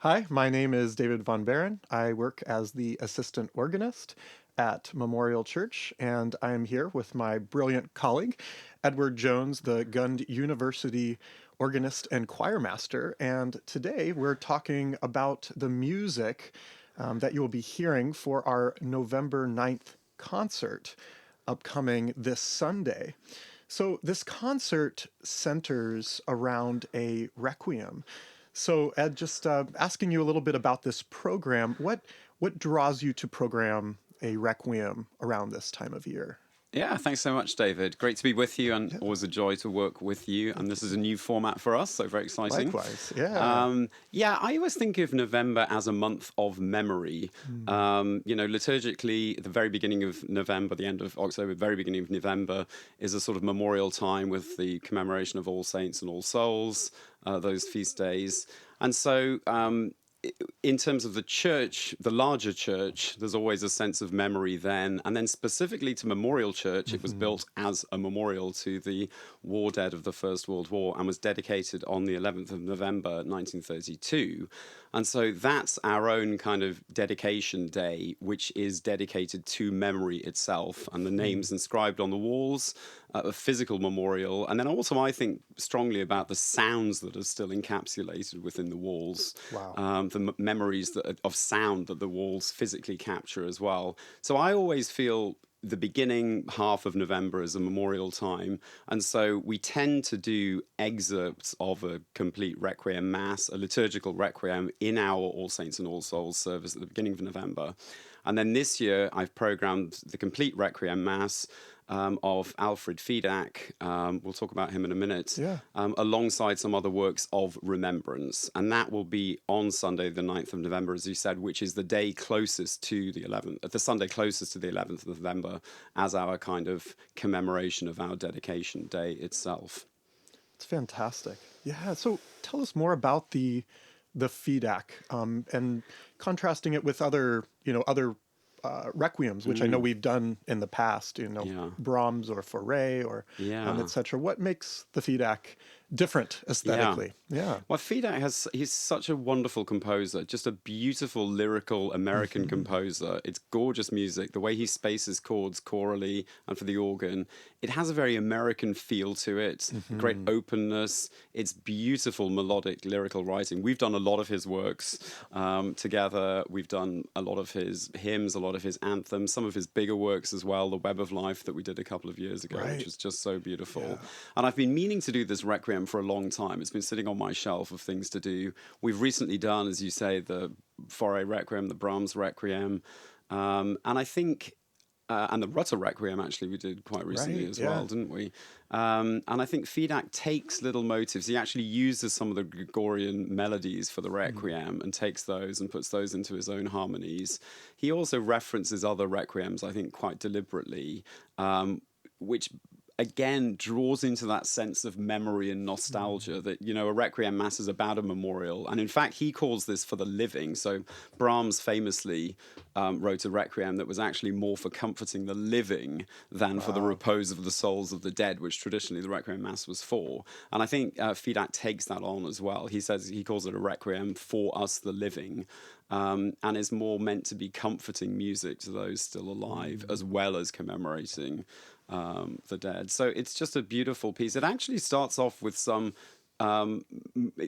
Hi, my name is David von Behren. I work as the assistant organist at Memorial Church, and I am here with my brilliant colleague, Edward Jones, the Gund University organist and choir master. And today we're talking about the music that you will be hearing for our November 9th concert upcoming this Sunday. So this concert centers around a requiem. So Ed, just asking you a little bit about this program, what draws you to program a requiem around this time of year? Yeah, thanks so much, David. Great to be with you, and Yeah, always a joy to work with you. And this is a new format for us, so very exciting. likewise. Yeah. Yeah, I always think of November as a month of memory. Liturgically, the very beginning of November, the end of October, very beginning of November is a sort of memorial time with the commemoration of All Saints and All Souls, those feast days. And so in terms of the church, the larger church, there's always a sense of memory then. And then specifically to Memorial Church, it was built as a memorial to the war dead of the First World War and was dedicated on the 11th of November, 1932. And so that's our own kind of dedication day, which is dedicated to memory itself and the names inscribed on the walls, a physical memorial. And then also I think strongly about the sounds that are still encapsulated within the walls. Wow. The memories of sound that the walls physically capture as well. So I always feel the beginning half of November is a memorial time. And so we tend to do excerpts of a complete Requiem Mass, a liturgical Requiem in our All Saints and All Souls service at the beginning of November. And then this year I've programmed the complete Requiem Mass of Alfred Fedak, we'll talk about him in a minute, Yeah. alongside some other works of remembrance. And that will be on Sunday, the 9th of November, as you said, which is the day closest to the 11th, the Sunday closest to the 11th of November as our kind of commemoration of our dedication day itself. It's fantastic. Yeah. So tell us more about the Fedak and contrasting it with other requiems, which I know we've done in the past, Yeah. Brahms or Fauré or Yeah. etc. What makes the Fedak different aesthetically? Yeah. Well, he's such a wonderful composer, just a beautiful lyrical American composer. It's gorgeous music. The way he spaces chords chorally and for the organ, it has a very American feel to it, great openness. It's beautiful melodic lyrical writing. We've done a lot of his works together. We've done a lot of his hymns, a lot of his anthems, some of his bigger works as well, The Web of Life that we did a couple of years ago, Right. which was just so beautiful. Yeah. And I've been meaning to do this Requiem for a long time. It's been sitting on my shelf of things to do. We've recently done, as you say, the Fauré Requiem, the Brahms Requiem, and I think, and the Rutter Requiem actually we did quite recently Right, as yeah. well, didn't we? And I think Fedak takes little motives. He actually uses some of the Gregorian melodies for the Requiem and takes those and puts those into his own harmonies. He also references other Requiems, I think, quite deliberately, which again draws into that sense of memory and nostalgia that, a Requiem Mass is about a memorial. And in fact, he calls this for the living. So Brahms famously wrote a Requiem that was actually more for comforting the living than for the repose of the souls of the dead, which traditionally the Requiem Mass was for. And I think Fedak takes that on as well. He calls it a Requiem for us, the living. And is more meant to be comforting music to those still alive, as well as commemorating the dead. So it's just a beautiful piece. It actually starts off with some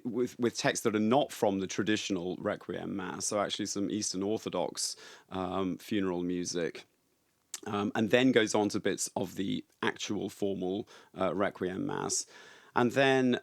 with texts that are not from the traditional Requiem Mass. So actually some Eastern Orthodox funeral music. And then goes on to bits of the actual formal Requiem Mass. And then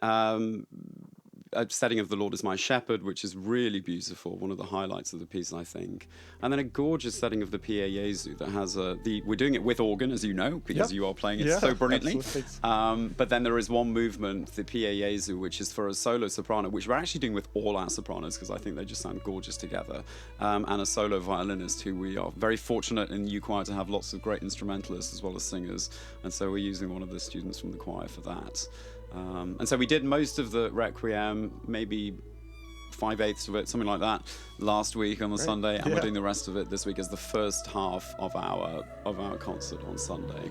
a setting of The Lord is My Shepherd, which is really beautiful, one of the highlights of the piece, I think. And then a gorgeous setting of the Pie Jesu that has we're doing it with organ, as you know, because Yep. you are playing it Yeah, so brilliantly. absolutely. But then there is one movement, the Pie Jesu, which is for a solo soprano, which we're actually doing with all our sopranos, because I think they just sound gorgeous together, and a solo violinist, who we are very fortunate in U Choir to have lots of great instrumentalists as well as singers. And so we're using one of the students from the choir for that. And so we did most of the Requiem, maybe 5/8 of it, something like that, last week on the Sunday, and we're doing the rest of it this week as the first half of our concert on Sunday.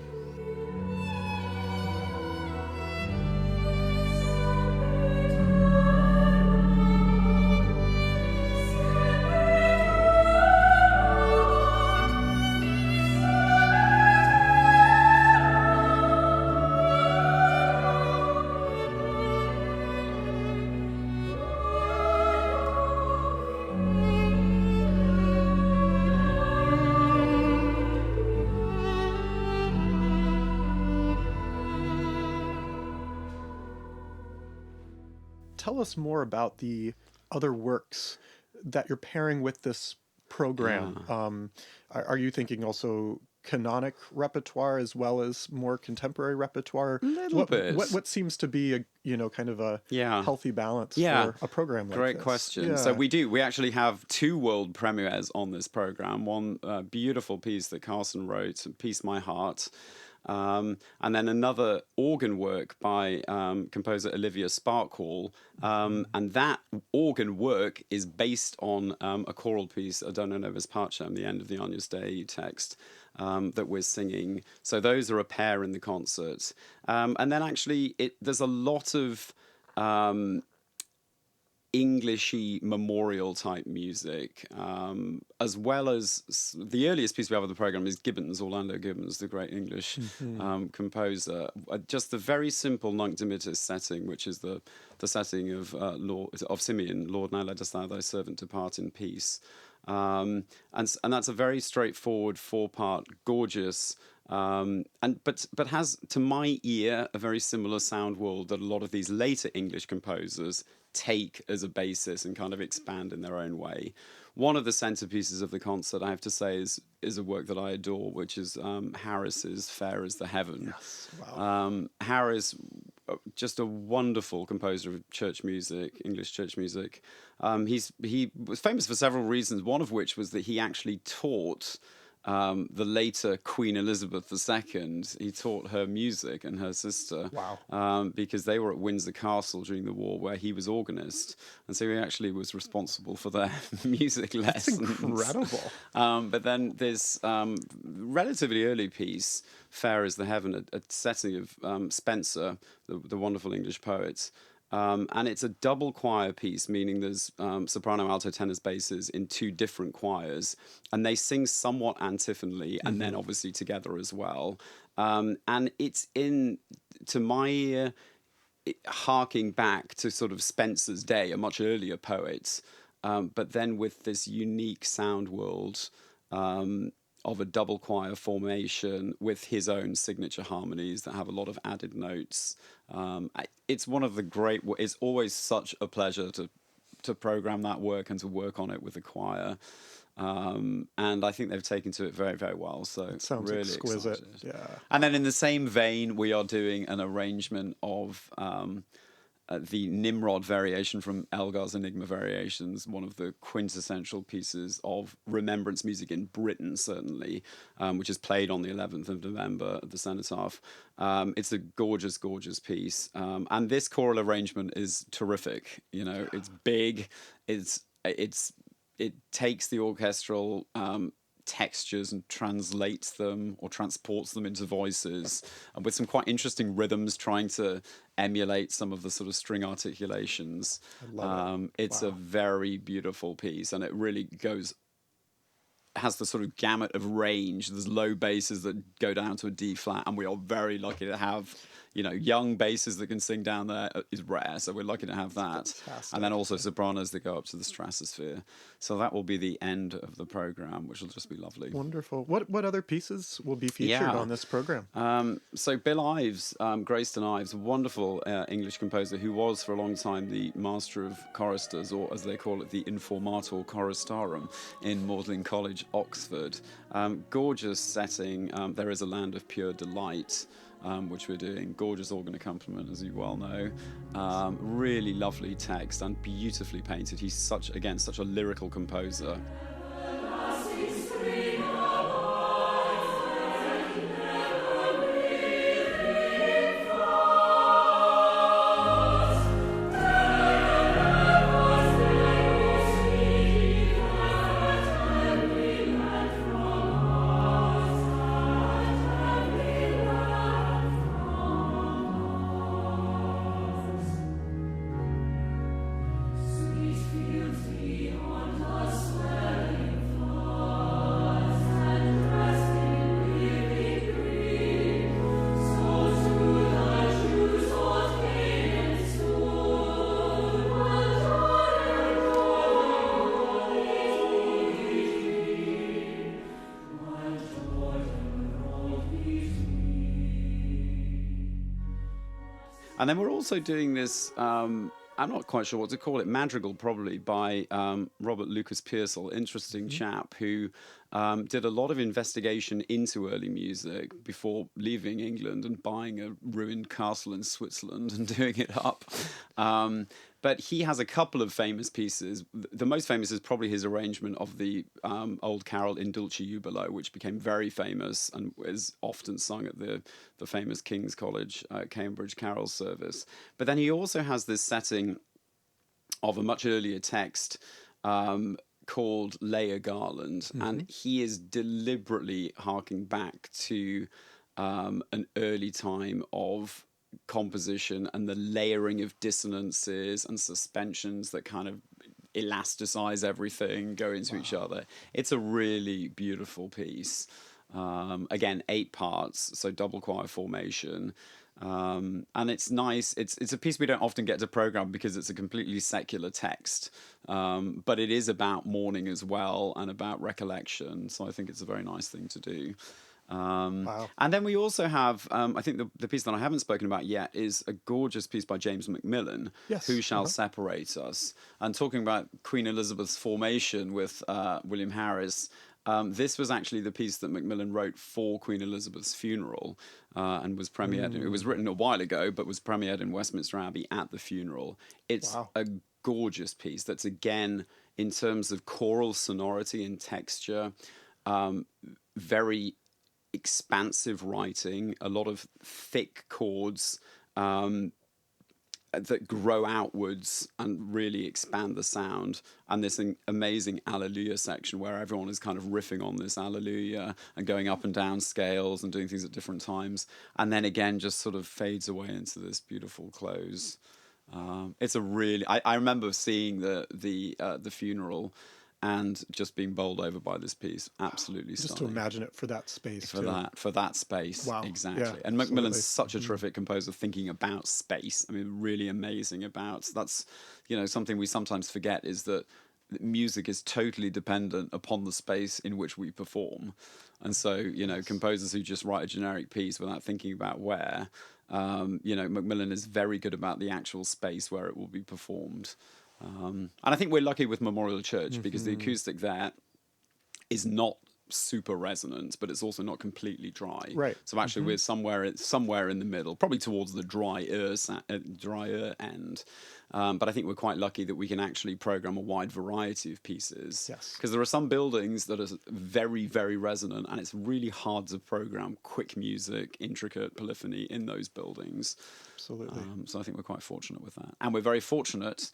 tell us more about the other works that you're pairing with this program. Yeah. Are you thinking also canonic repertoire as well as more contemporary repertoire? Little What bit. what seems to be a kind of a Yeah. healthy balance Yeah. for a program like Great this? question. So Yeah. we actually have two world premieres on this program. One beautiful piece that Carson wrote, Peace My Heart, and then another organ work by composer Olivia Sparkhall. And that organ work is based on a choral piece, Adona Novus Pacem, the end of the Agnus Dei text, that we're singing. So those are a pair in the concert. And then actually, there's a lot of Englishy memorial type music, as well as the earliest piece we have of the program is Gibbons, Orlando Gibbons, the great English composer. Just the very simple Nunc Dimittis setting, which is the setting of Simeon, Lord, now lettest thou thy servant depart in peace. And that's a very straightforward 4-part, gorgeous, but has, to my ear, a very similar sound world that a lot of these later English composers take as a basis and kind of expand in their own way. One of the centerpieces of the concert, I have to say, is a work that I adore, which is Harris's "Fair as the Heaven." Yes. Wow. Harris, just a wonderful composer of church music, English church music. He was famous for several reasons. One of which was that he actually taught the later Queen Elizabeth II. He taught her music and her sister. Wow. Because they were at Windsor Castle during the war, where he was organist, and so he actually was responsible for their music lessons. Incredible. But then this relatively early piece, "Fair as the Heaven," a setting of Spenser, the wonderful English poet. And it's a double choir piece, meaning there's soprano, alto, tenors, basses in two different choirs, and they sing somewhat antiphonally, and then obviously together as well. And it's to my ear, harking back to sort of Spenser's day, a much earlier poet, but then with this unique sound world of a double choir formation with his own signature harmonies that have a lot of added notes. It's one of the great. It's always such a pleasure to program that work and to work on it with the choir. And I think they've taken to it very, very well. So It sounds really exquisite. excited. Yeah. And then in the same vein, we are doing an arrangement of the Nimrod variation from Elgar's Enigma Variations, one of the quintessential pieces of remembrance music in Britain, certainly, which is played on the 11th of November at the Cenotaph. It's a gorgeous, gorgeous piece. And this choral arrangement is terrific. You know, it's big. It takes the orchestral textures and translates them or transports them into voices, and with some quite interesting rhythms, trying to emulate some of the sort of string articulations. I love it. It's Wow. a very beautiful piece, and it really has the sort of gamut of range. There's low basses that go down to a D flat, and we are very lucky to have, young basses that can sing down there is rare, so we're lucky to have that. Fantastic. And then also sopranos that go up to the stratosphere. So that will be the end of the program, which will just be lovely. Wonderful. What other pieces will be featured on this program? So Bill Ives, Grayston Ives, a wonderful English composer who was for a long time the master of choristers, or as they call it, the Informator Choristarum in Magdalen College, Oxford. Gorgeous setting. There is a land of pure delight, which we're doing. Gorgeous organ accompaniment, as you well know. Really lovely text and beautifully painted. He's such a lyrical composer. And then we're also doing this I'm not quite sure what to call it. Madrigal, probably, by Robert Lucas Pearsall, interesting chap who did a lot of investigation into early music before leaving England and buying a ruined castle in Switzerland and doing it up. But he has a couple of famous pieces. The most famous is probably his arrangement of the old carol In Dulce Jubilo, which became very famous and is often sung at the famous King's College Cambridge Carol service. But then he also has this setting of a much earlier text called Lay a Garland, and he is deliberately harking back to an early time of composition and the layering of dissonances and suspensions that kind of elasticize everything, go into each other. It's a really beautiful piece. Again, 8 parts, so double choir formation. And it's nice. It's a piece we don't often get to program because it's a completely secular text, but it is about mourning as well and about recollection. So I think it's a very nice thing to do. Wow. And then we also have, I think the piece that I haven't spoken about yet is a gorgeous piece by James Macmillan, Yes. Who Shall Separate Us? And talking about Queen Elizabeth's formation with William Harris, this was actually the piece that Macmillan wrote for Queen Elizabeth's funeral and was premiered. It was written a while ago, but was premiered in Westminster Abbey at the funeral. It's Wow. a gorgeous piece that's, again, in terms of choral sonority and texture, very expansive writing, a lot of thick chords that grow outwards and really expand the sound, and this amazing Alleluia section where everyone is kind of riffing on this Alleluia and going up and down scales and doing things at different times, and then again just sort of fades away into this beautiful close. It's a really I remember seeing the funeral and just being bowled over by this piece. Absolutely Just to stunning. imagine it for that space. For that space. Wow. Exactly. Yeah, And Macmillan's absolutely. such a terrific composer thinking about space. I mean, really amazing about that's, something we sometimes forget is that music is totally dependent upon the space in which we perform. And so, composers who just write a generic piece without thinking about where, Macmillan is very good about the actual space where it will be performed. And I think we're lucky with Memorial Church because the acoustic there is not super resonant, but it's also not completely dry. Right. So actually, we're somewhere in the middle, probably towards the drier end. But I think we're quite lucky that we can actually program a wide variety of pieces. Yes. Because there are some buildings that are very, very resonant, and it's really hard to program quick music, intricate polyphony in those buildings. Absolutely. So I think we're quite fortunate with that. And we're very fortunate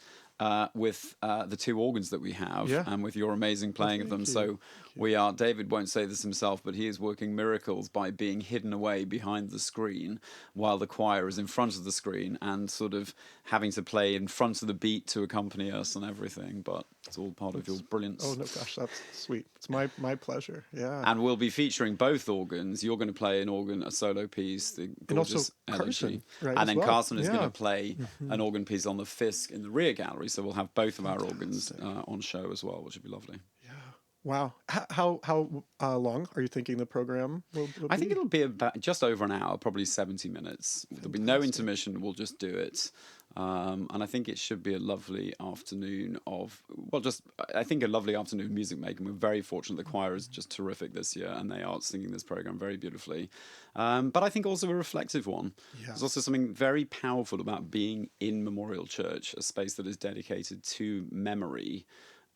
with the 2 organs that we have and with your amazing playing of them. So we are, David won't say this himself, but he is working miracles by being hidden away behind the screen while the choir is in front of the screen and sort of having to play in front of the beat to accompany us and everything. But it's all part of your brilliance. Oh, no, gosh, that's sweet. It's my pleasure. Yeah. And we'll be featuring both organs. You're going to play an organ, a solo piece, the gorgeous also Carson, right, and as then well. Carson is going Yeah. to play an organ piece on the Fisk in the rear gallery. So we'll have both of our organs on show as well, which would be lovely. Yeah. Wow. How long are you thinking the program will I be? think it'll be about just over an hour, probably 70 minutes. There'll be no intermission. We'll just do it. And I think it should be a lovely afternoon I think a lovely afternoon music making. We're very fortunate. The choir is just terrific this year, and they are singing this program very beautifully. But I think also a reflective one. Yes. There's also something very powerful about being in Memorial Church, a space that is dedicated to memory,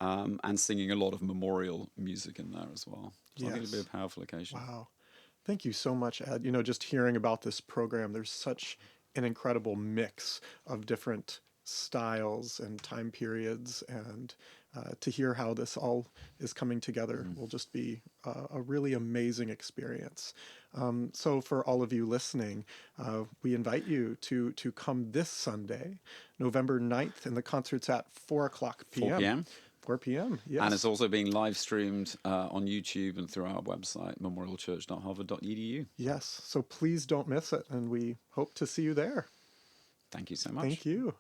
and singing a lot of memorial music in there as well. So I think it'll be a powerful occasion. Wow. Thank you so much, Ed. Just hearing about this program, there's such an incredible mix of different styles and time periods, and to hear how this all is coming together will just be a really amazing experience. So for all of you listening, we invite you to come this Sunday, November 9th, and the concert's at 4 p.m. 4 p.m. 4 p.m. Yes. And it's also being live streamed on YouTube and through our website, memorialchurch.harvard.edu. Yes. So please don't miss it, and we hope to see you there. Thank you so much. Thank you.